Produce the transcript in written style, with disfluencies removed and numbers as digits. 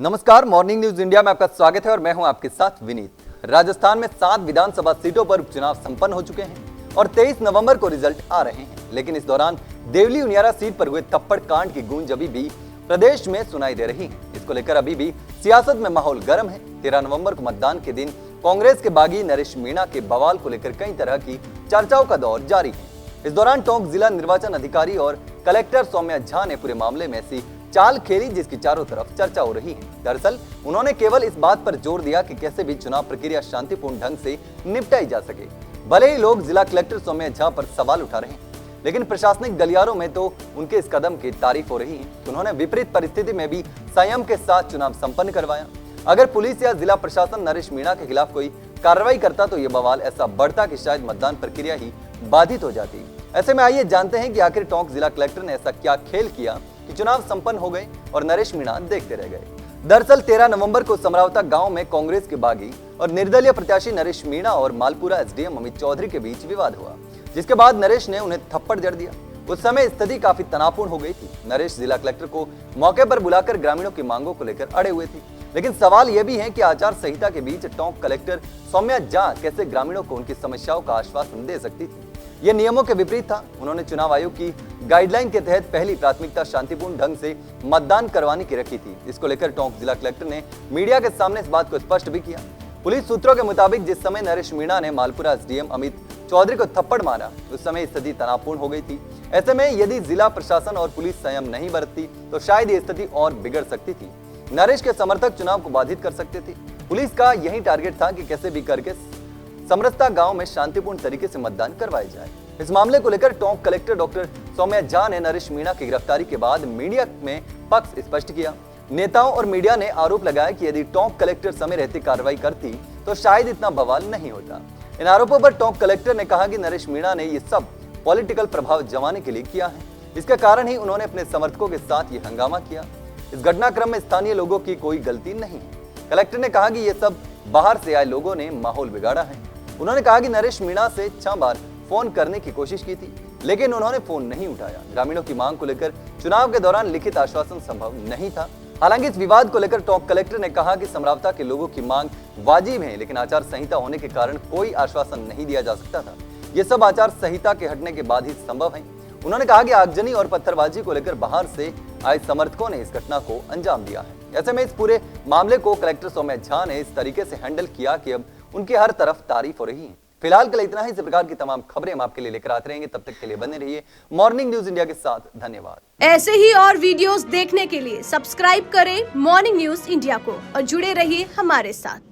नमस्कार, morning news India में आपका स्वागत है और मैं हूं आपके साथ विनीत। राजस्थान में 7 विधानसभा सीटों पर उपचुनाव संपन्न हो चुके हैं और 23 नवंबर को रिजल्ट आ रहे हैं। लेकिन इस दौरान देवली उनियारा सीट पर हुए थप्पड़ कांड की गूंज अभी भी प्रदेश में सुनाई दे रही है। इसको लेकर अभी भी सियासत में माहौल गर्म है। 13 नवंबर को मतदान के दिन कांग्रेस के बागी नरेश मीणा के बवाल को लेकर कई तरह की चर्चाओं का दौर जारी है। इस दौरान टोंक जिला निर्वाचन अधिकारी और कलेक्टर सौम्या झा ने पूरे मामले में ऐसी चाल खेली जिसकी चारों तरफ चर्चा हो रही है। दरअसल उन्होंने केवल इस बात पर जोर दिया कि कैसे भी चुनाव प्रक्रिया शांतिपूर्ण ढंग से निपटाई जा सके। भले ही लोग जिला कलेक्टर सौम्या झा पर सवाल उठा रहे हैं, लेकिन प्रशासनिक गलियारों में तो उनके इस कदम की तारीफ हो रही है। उन्होंने विपरीत परिस्थिति में भी संयम के साथ चुनाव संपन्न करवाया। अगर पुलिस या जिला प्रशासन नरेश मीणा के खिलाफ कोई कार्रवाई करता तो ये बवाल ऐसा बढ़ता कि शायद मतदान प्रक्रिया ही बाधित हो जाती। ऐसे में आइए जानते हैं कि आखिर टोंक जिला कलेक्टर ने ऐसा क्या खेल किया कि चुनाव संपन्न हो गए और नरेश मीणा देखते रह गए। दरअसल 13 नवंबर को समरावता गांव में कांग्रेस के बागी और निर्दलीय प्रत्याशी नरेश मीणा और मालपुरा एसडीएम अमित चौधरी के बीच विवाद हुआ, जिसके बाद नरेश ने उन्हें थप्पड़ जड़ दिया। उस समय स्थिति काफी तनावपूर्ण हो गई थी। नरेश जिला कलेक्टर को मौके पर बुलाकर ग्रामीणों की मांगों को लेकर अड़े हुए थे। लेकिन सवाल यह भी है कि आचार संहिता के बीच टोंक कलेक्टर सौम्या झा कैसे ग्रामीणों को उनकी समस्याओं का आश्वासन दे सकती थी। यह नियमों के विपरीत था। उन्होंने चुनाव आयोग की गाइडलाइन के तहत पहली प्राथमिकता शांतिपूर्ण ढंग से मतदान करवाने की रखी थी। इसको लेकर टोंक जिला कलेक्टर ने मीडिया के सामने इस बात को स्पष्ट भी किया। पुलिस सूत्रों के मुताबिक जिस समय नरेश मीणा ने मालपुरा एसडीएम अमित चौधरी को थप्पड़ मारा, उस समय स्थिति तनावपूर्ण हो गई थी। ऐसे में यदि जिला प्रशासन और पुलिस संयम नहीं बरतती तो शायद ये स्थिति और बिगड़ सकती थी। नरेश के समर्थक चुनाव को बाधित कर सकते थे। पुलिस का यही टारगेट था कि कैसे भी करके समरसता गांव में शांतिपूर्ण तरीके से मतदान करवाया जाए। इस मामले को लेकर टोंक कलेक्टर डॉक्टर सौम्या झा ने नरेश मीणा की गिरफ्तारी के बाद मीडिया में पक्ष स्पष्ट किया। नेताओं और मीडिया ने आरोप लगाया कि यदि टोंक कलेक्टर समय रहते कार्रवाई करती तो शायद इतना बवाल नहीं होता। इन आरोपों पर टोंक कलेक्टर ने कहा कि नरेश मीणा ने ये सब पॉलिटिकल प्रभाव जमाने के लिए किया है। इसके कारण ही उन्होंने अपने समर्थकों के साथ ये हंगामा किया। इस घटनाक्रम में स्थानीय लोगों की कोई गलती नहीं है। कलेक्टर ने कहा कि ये सब बाहर से आए लोगों ने माहौल बिगाड़ा है। उन्होंने कहा कि नरेश मीणा से 6 बार फोन करने की कोशिश की थी, लेकिन उन्होंने फोन नहीं उठाया। ग्रामीणों की मांग को लेकर चुनाव के दौरान लिखित आश्वासन संभव नहीं था। हालांकि इस विवाद को लेकर टोंक कलेक्टर ने कहा कि समरावता के लोगों की मांग वाजिब है, लेकिन आचार संहिता होने के कारण कोई आश्वासन नहीं दिया जा सकता था। ये सब आचार संहिता के हटने के बाद ही संभव है। उन्होंने कहा कि आगजनी और पत्थरबाजी को लेकर बाहर से आए समर्थकों ने इस घटना को अंजाम दिया है। ऐसे में इस पूरे मामले को कलेक्टर सौम्या झा ने इस तरीके से हैंडल किया कि अब उनकी हर तरफ तारीफ हो रही है। फिलहाल के लिए इतना ही। इस प्रकार की तमाम खबरें हम आपके लिए लेकर आते रहेंगे। तब तक के लिए बने रहिए मॉर्निंग न्यूज इंडिया के साथ। धन्यवाद। ऐसे ही और वीडियोस देखने के लिए सब्सक्राइब करें मॉर्निंग न्यूज इंडिया को और जुड़े रहिए हमारे साथ।